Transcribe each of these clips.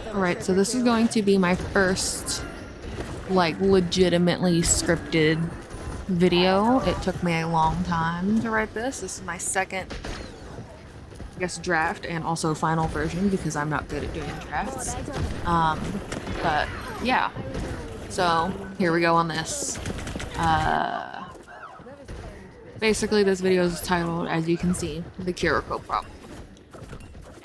Alright, so this is going to be my first, like, legitimately scripted video. It took me a long time to write this. This is my second, I guess, draft and also final version because I'm not good at doing drafts. But yeah, so here we go on this. Basically, this video is titled, as you can see, the Kiriko problem.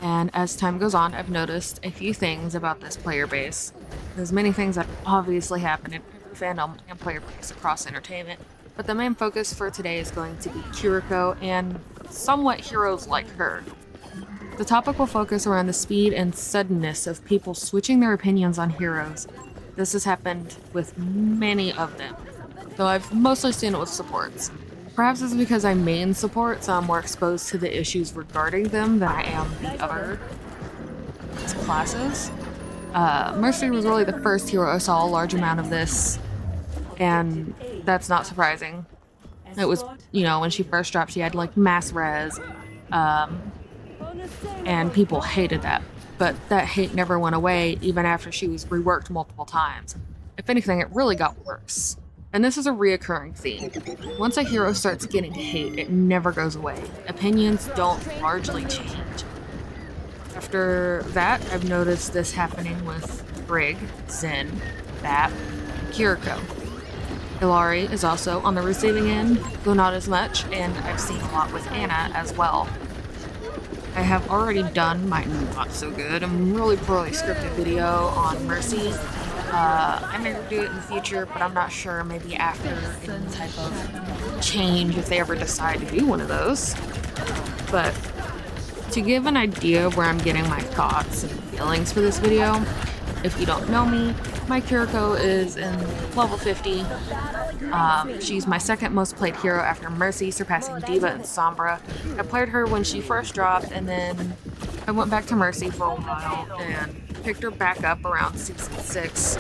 And as time goes on, I've noticed a few things about this player base. There's many things that obviously happen in every fandom and player base across entertainment, but the main focus for today is going to be Kiriko and somewhat heroes like her. The topic will focus around the speed and suddenness of people switching their opinions on heroes. This has happened with many of them, though I've mostly seen it with supports. Perhaps it's because I main support, so I'm more exposed to the issues regarding them than I am the other classes. Mercy was really the first hero I saw a large amount of this, and that's not surprising. It was, you know, when she first dropped, she had like mass res, and people hated that. But that hate never went away even after she was reworked multiple times. If anything, it really got worse. And this is a reoccurring theme. Once a hero starts getting hate, it never goes away. Opinions don't largely change. After that, I've noticed this happening with Brig, Zen, Bat, Kiriko. Hilari is also on the receiving end, though not as much, and I've seen a lot with Anna as well. I have already done my not so good and really poorly scripted video on Mercy. I may do it in the future, but I'm not sure, maybe after any type of change if they ever decide to do one of those. But to give an idea of where I'm getting my thoughts and feelings for this video, if you don't know me, my Kiriko is in level 50. She's my second most played hero after Mercy, surpassing Diva and Sombra. I played her when she first dropped, and then I went back to Mercy for a while and picked her back up around season 6.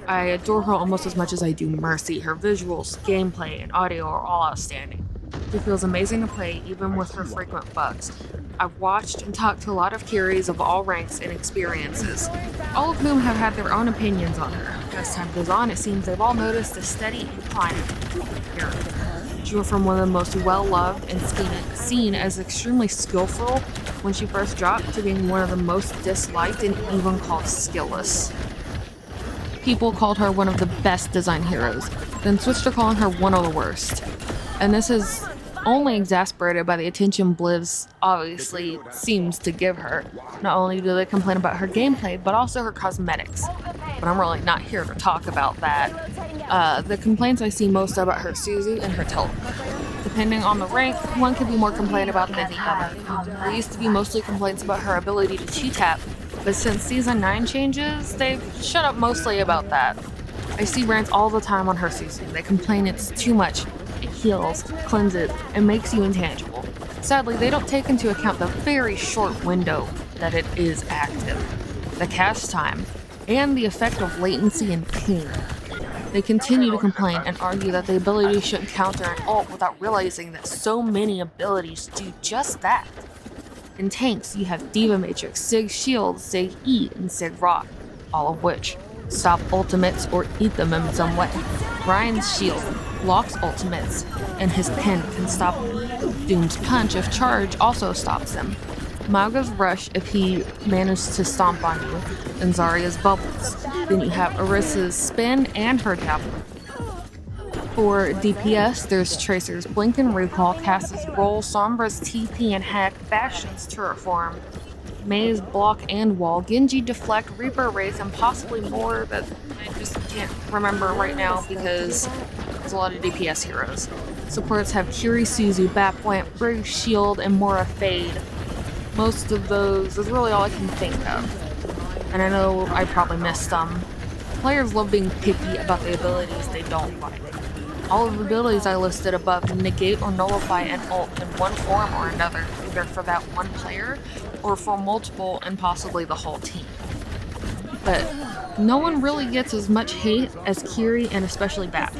I adore her almost as much as I do Mercy. Her visuals, gameplay, and audio are all outstanding. She feels amazing to play even with her frequent bugs. I've watched and talked to a lot of Kiris of all ranks and experiences, all of whom have had their own opinions on her. As time goes on, it seems they've all noticed a steady incline in her. She went from one of the most well-loved and seen as extremely skillful when she first dropped to being one of the most disliked and even called skillless. People called her one of the best designed heroes, then switched to calling her one of the worst. And this is only exasperated by the attention Blizz obviously seems to give her. Not only do they complain about her gameplay, but also her cosmetics. But I'm really not here to talk about that. The complaints I see most are about her Suzu and her teleport. Depending on the rank, one could be more complained about than the other. There used to be mostly complaints about her ability to 2-tap, but since Season 9 changes, they've shut up mostly about that. I see rants all the time on her Suzu. They complain it's too much. It heals, cleanses, and makes you intangible. Sadly, they don't take into account the very short window that it is active, the cast time, and the effect of latency and ping. They continue to complain and argue that the ability shouldn't counter an ult without realizing that so many abilities do just that. In tanks, you have Diva Matrix, Sig Shield, Sig E, and Sig Rock, all of which stop ultimates or eat them in some way. Ryan's shield blocks ultimates, and his pin can stop Doom's punch if charge also stops him. Mauga's rush if he managed to stomp on you, and Zarya's bubbles. Then you have Orisa's spin and her javelin. For DPS, there's Tracer's blink and recall, Cass's roll, Sombra's TP and hack, Bastion's turret form, Mei's block and wall, Genji deflect, Reaper wraith, and possibly more that I just can't remember right now because there's a lot of DPS heroes. Supports have Kiri, Suzu, Batplant, Brig, Shield, and Mora Fade. Most of those is really all I can think of. And I know I probably missed some. Players love being picky about the abilities they don't like. All of the abilities I listed above negate or nullify an ult in one form or another, either for that one player or for multiple and possibly the whole team. But no one really gets as much hate as Kiri and especially Bat.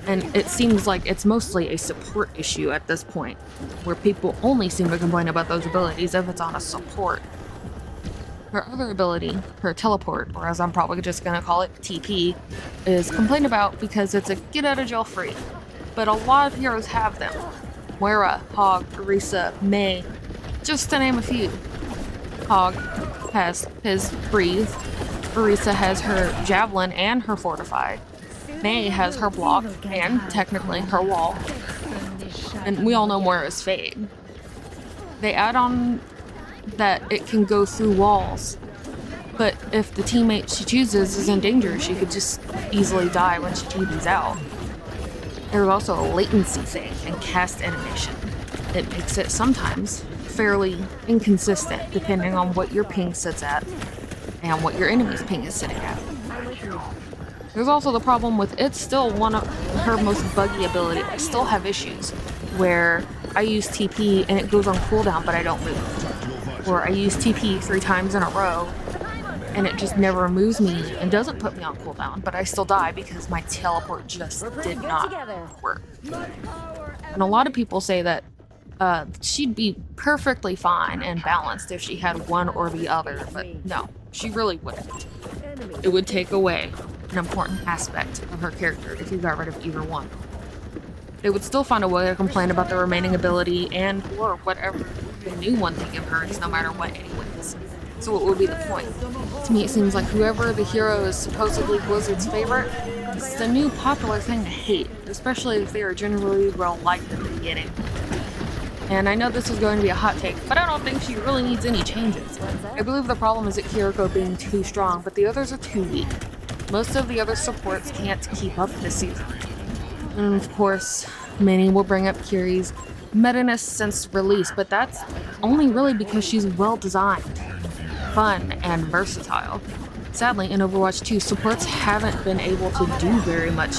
And it seems like it's mostly a support issue at this point, where people only seem to complain about those abilities if it's on a support. Her other ability, her teleport, or as I'm probably just gonna call it, TP, is complained about because it's a get out of jail free. But a lot of heroes have them. Moira, Hog, Orisa, Mei, just to name a few. Hog has his Breathe, Orisa has her Javelin and her Fortify, Mei has her Block and, technically, her Wall, and we all know Moira's Fade. They add on that it can go through walls, but if the teammate she chooses is in danger, she could just easily die when she TPs out. There's also a latency thing and cast animation. It makes it sometimes fairly inconsistent depending on what your ping sits at and what your enemy's ping is sitting at. There's also the problem with it's still one of her most buggy ability. I still have issues where I use TP and it goes on cooldown but I don't move. Or I use TP 3 times in a row and it just never moves me and doesn't put me on cooldown, but I still die because my teleport just did not work. And a lot of people say that she'd be perfectly fine and balanced if she had one or the other, but no, she really wouldn't. It would take away an important aspect of her character if you got rid of either one. They would still find a way to complain about the remaining ability and or whatever the new one they give her, no matter what anyways. So what would be the point? To me it seems like whoever the hero is supposedly Blizzard's favorite, it's a new popular thing to hate, especially if they are generally well liked at the beginning. And I know this is going to be a hot take, but I don't think she really needs any changes. I believe the problem is at Kiriko being too strong, but the others are too weak. Most of the other supports can't keep up this season. And of course, many will bring up Kiri's meta-ness since release, but that's only really because she's well designed, fun, and versatile. Sadly, in Overwatch 2, supports haven't been able to do very much,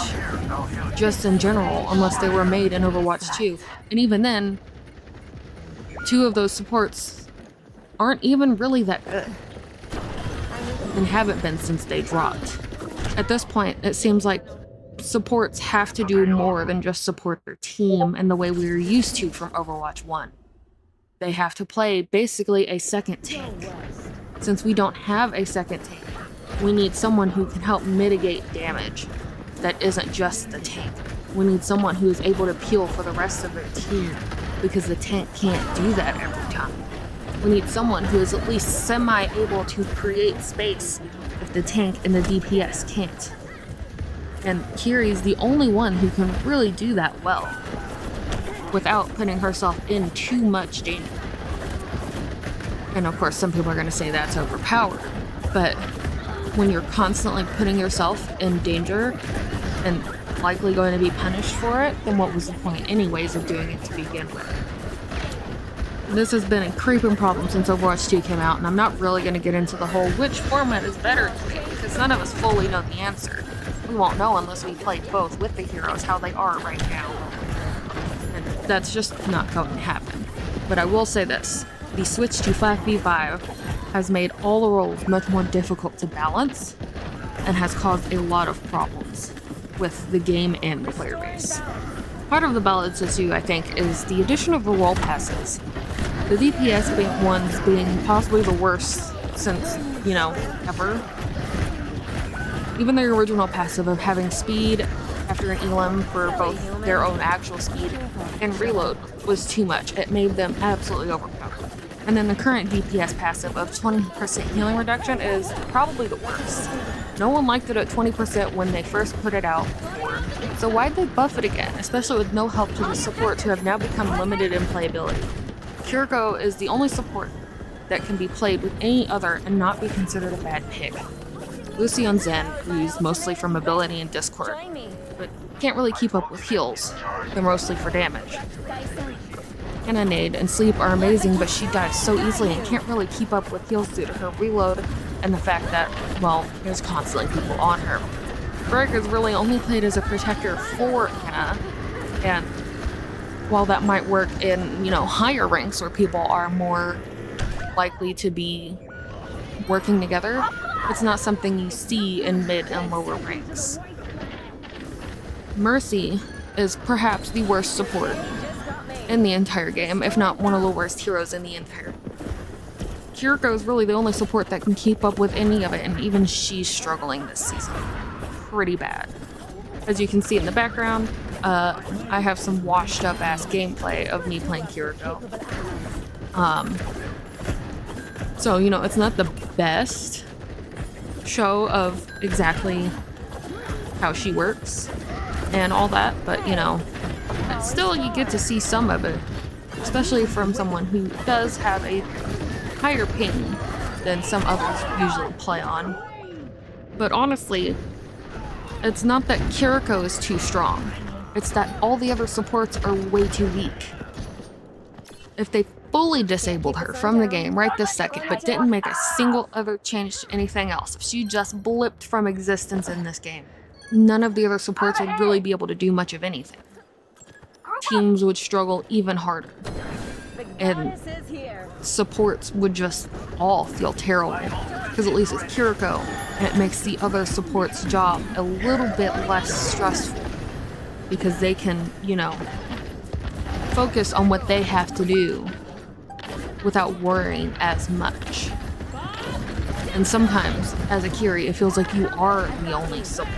just in general, unless they were made in Overwatch 2. And even then, 2 of those supports aren't even really that good, and haven't been since they dropped. At this point, it seems like supports have to do more than just support their team in the way we were used to from Overwatch 1. They have to play basically a second tank. Since we don't have a second tank, we need someone who can help mitigate damage that isn't just the tank. We need someone who is able to peel for the rest of their team, because the tank can't do that every time. We need someone who is at least semi-able to create space if the tank and the DPS can't. And Kiri's the only one who can really do that well, without putting herself in too much danger. And of course, some people are going to say that's overpowered, but when you're constantly putting yourself in danger and likely going to be punished for it, then what was the point anyways of doing it to begin with? This has been a creeping problem since Overwatch 2 came out, and I'm not really going to get into the whole which format is better debate, because none of us fully know the answer. We won't know unless we play both with the heroes how they are right now. And that's just not going to happen. But I will say this, the switch to 5v5 has made all the roles much more difficult to balance, and has caused a lot of problems with the game and the player base. Part of the balance issue, I think, is the addition of the role passes. The DPS ones being possibly the worst since, ever. Even their original passive of having speed after an elim for both their own actual speed and reload was too much. It made them absolutely overpowered. And then the current DPS passive of 20% healing reduction is probably the worst. No one liked it at 20% when they first put it out before, so why'd they buff it again, especially with no help to the supports who have now become limited in playability? Kiriko is the only support that can be played with any other and not be considered a bad pick. Lucy and Zen are used mostly for mobility and discord, but can't really keep up with heals. They're mostly for damage. Anna, Nade, and Sleep are amazing, but she dies so easily and can't really keep up with heals due to her reload and the fact that, well, there's constantly people on her. Greg is really only played as a protector for Anna, and while that might work in, higher ranks where people are more likely to be working together, it's not something you see in mid and lower ranks. Mercy is perhaps the worst support in the entire game, if not one of the worst heroes in the entire game. Kiriko is really the only support that can keep up with any of it, and even she's struggling this season pretty bad. As you can see in the background, I have some washed up ass gameplay of me playing Kiriko. So, you know, it's not the best show of exactly how she works and all that, but you know, still you get to see some of it, especially from someone who does have a higher ping than some others usually play on. But honestly, it's not that Kiriko is too strong, it's that all the other supports are way too weak. If they fully disabled her from the game right this second, but didn't make a single other change to anything else, if she just blipped from existence in this game, none of the other supports would really be able to do much of anything. Teams would struggle even harder, and supports would just all feel terrible, because at least it's Kiriko, and it makes the other supports' job a little bit less stressful, because they can, you know, focus on what they have to do without worrying as much. And sometimes, as a Kiri, it feels like you are the only support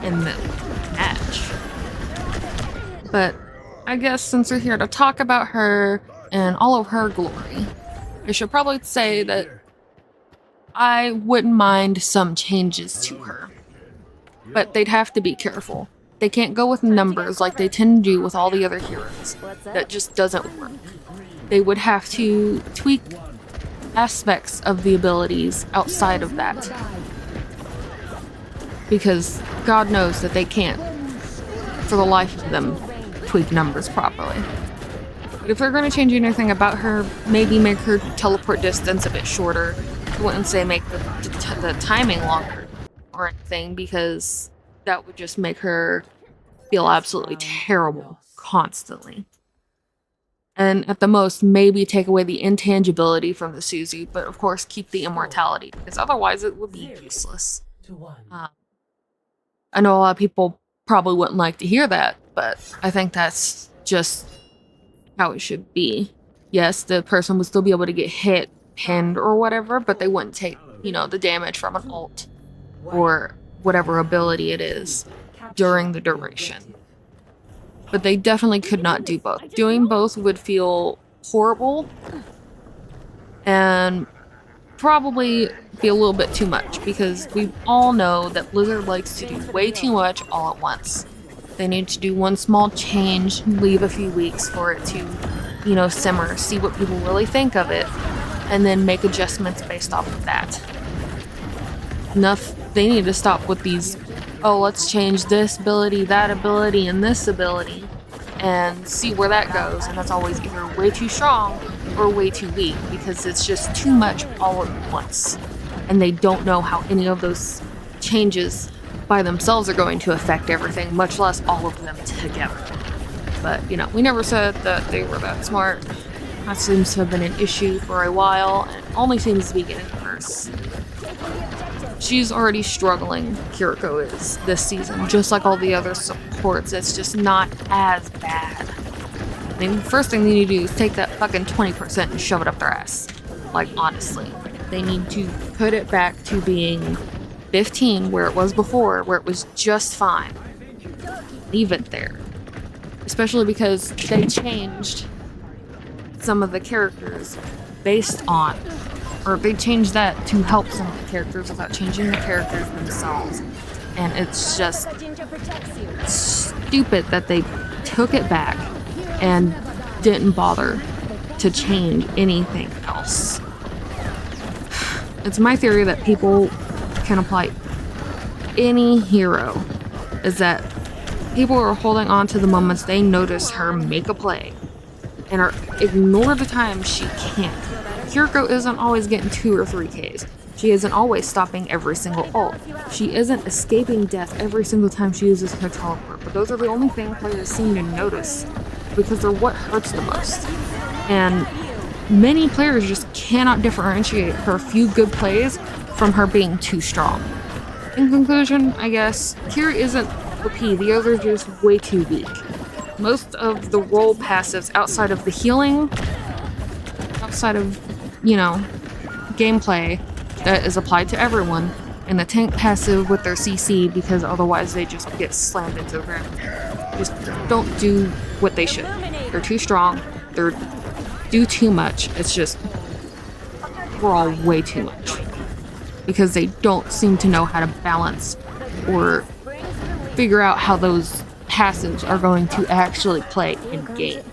in the match. But I guess since we're here to talk about her and all of her glory, I should probably say that I wouldn't mind some changes to her. But they'd have to be careful. They can't go with numbers like they tend to do with all the other heroes. That just doesn't work. They would have to tweak aspects of the abilities outside of that, because God knows that they can't, for the life of them, tweak numbers properly. But if they're going to change anything about her, maybe make her teleport distance a bit shorter. I wouldn't say make the timing longer or anything, because that would just make her feel absolutely terrible constantly. And at the most, maybe take away the intangibility from the Suzu, but of course keep the immortality, because otherwise it would be useless. I know a lot of people probably wouldn't like to hear that, but I think that's just how it should be. Yes, the person would still be able to get hit, pinned, or whatever, but they wouldn't take, you know, the damage from an ult or whatever ability it is during the duration. But they definitely could not do both. Doing both would feel horrible and probably be a little bit too much, because we all know that Blizzard likes to do way too much all at once. They need to do one small change, leave a few weeks for it to, you know, simmer, see what people really think of it, and then make adjustments based off of that. They need to stop with these, oh, let's change this ability, that ability, and this ability, and see where that goes. And that's always either way too strong or way too weak, because it's just too much all at once. And they don't know how any of those changes by themselves are going to affect everything, much less all of them together. But, you know, we never said that they were that smart. That seems to have been an issue for a while, and it only seems to be getting worse. She's already struggling, Kiriko is, this season, just like all the other supports. It's just not as bad. I mean, the first thing they need to do is take that fucking 20% and shove it up their ass. Like, honestly. They need to put it back to being 15, where it was before, where it was just fine. Leave it there. Especially because they changed some of the characters based on, or they changed that to help some of the characters without changing the characters themselves. And it's just stupid that they took it back and didn't bother to change anything else. It's my theory that people can apply any hero, is that people are holding on to the moments they notice her make a play and ignore the times she can't. Kiriko isn't always getting 2 or 3 Ks. She isn't always stopping every single ult. She isn't escaping death every single time she uses her teleport, but those are the only things players seem to notice, because they're what hurts the most. And many players just cannot differentiate her few good plays from her being too strong. In conclusion, I guess, Kiri isn't OP, the others are just way too weak. Most of the role passives outside of the healing, outside of you know, gameplay that is applied to everyone, and the tank passive with their CC, because otherwise they just get slammed into the ground. Just don't do what they should. They're too strong. They're do too much. It's just we're all way too much because they don't seem to know how to balance or figure out how those passives are going to actually play in game.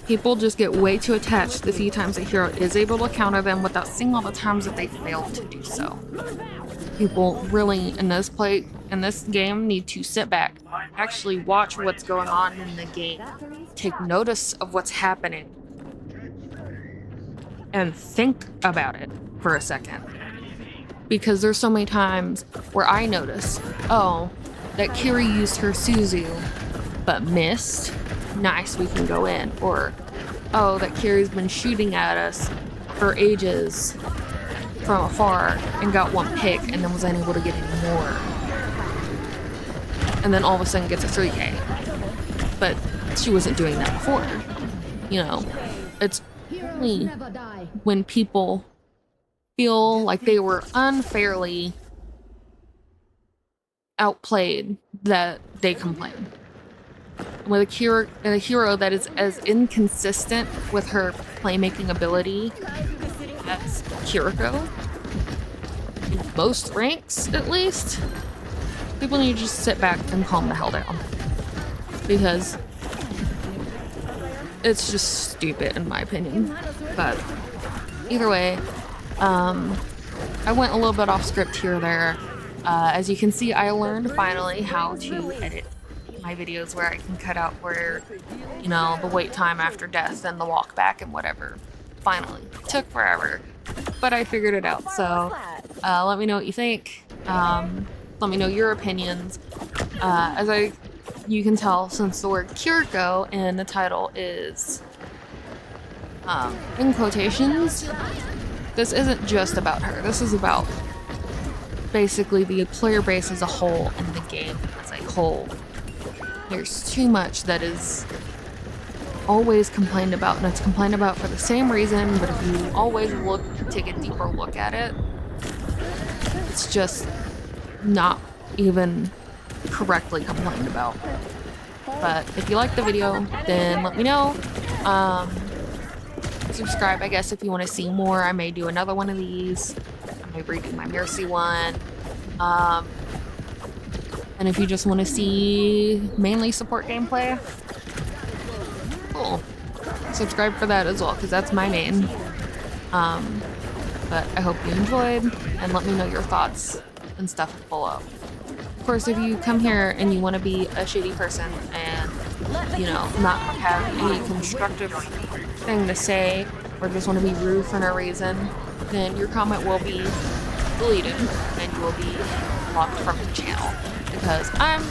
People just get way too attached the few times a hero is able to counter them without seeing all the times that they failed to do so. People really in this game need to sit back, actually watch what's going on in the game, take notice of what's happening, and think about it for a second. Because there's so many times where I notice, oh, that Kiri used her Suzu but missed. Nice, we can go in. Or, oh, that Kiri's been shooting at us for ages from afar and got one pick and then was unable to get any more. And then all of a sudden gets a 3K. But she wasn't doing that before. You know, it's only when people feel like they were unfairly outplayed that they complain. With a hero that is as inconsistent with her playmaking ability as Kiriko, in most ranks at least, people need to just sit back and calm the hell down. Because it's just stupid in my opinion. But either way, I went a little bit off script here or there. As you can see, I learned finally how to edit my videos where I can cut out where, you know, the wait time after death and the walk back and whatever. Finally. Took forever. But I figured it out. So let me know what you think. Let me know your opinions. You can tell since the word Kiriko in the title is in quotations, this isn't just about her. This is about basically the player base as a whole and the game as a whole. There's too much that is always complained about, and it's complained about for the same reason, but if you always take a deeper look at it, it's just not even correctly complained about. But if you like the video, then let me know. Subscribe, I guess, if you want to see more. I may do another one of these. I may redo my Mercy one. And if you just want to see mainly support gameplay, cool. Subscribe for that as well, because that's my main. But I hope you enjoyed, and let me know your thoughts and stuff below. Of course, if you come here and you want to be a shitty person and, you know, not have any constructive thing to say, or just want to be rude for no reason, then your comment will be deleted and you will be blocked from the channel. Because I'm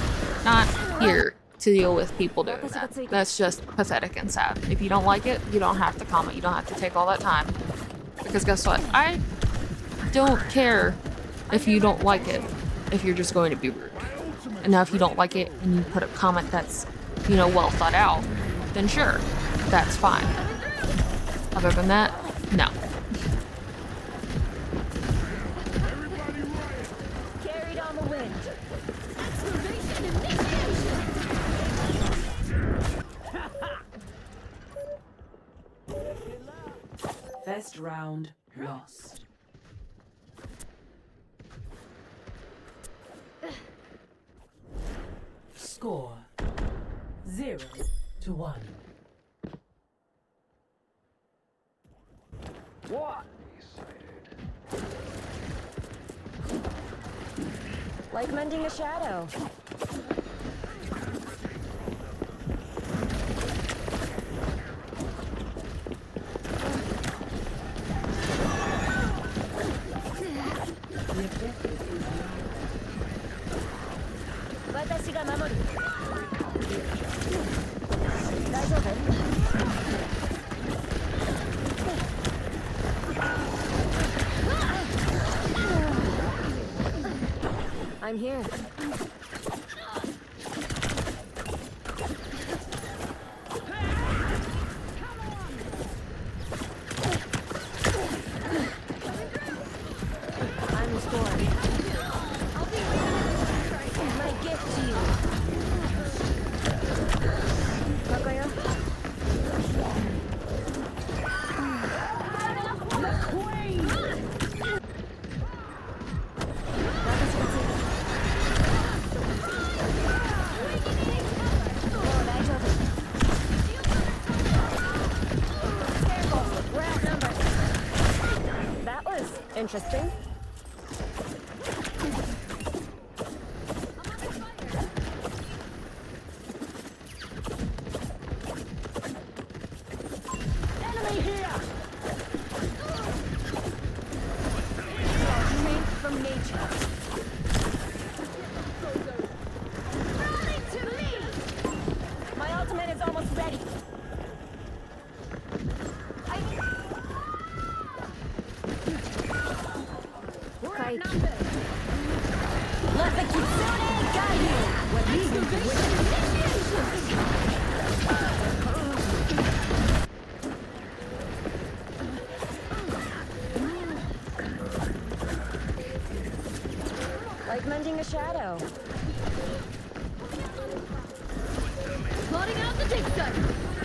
not here to deal with people doing that. That's just pathetic and sad. If you don't like it, you don't have to comment. You don't have to take all that time. Because guess what? I don't care if you don't like it, if you're just going to be rude. And now if you don't like it and you put a comment that's, you know, well thought out, then sure, that's fine. Other than that, no. First round lost. Score 0-1. What? Like mending a shadow. I'm here. Interesting. Enemy here! Made from nature. Rally to me! My ultimate is almost ready. We're Crikey. outnumbered! Let the Kitsune guide you! What reason to wish? Like mending a shadow. Plotting out the dig site!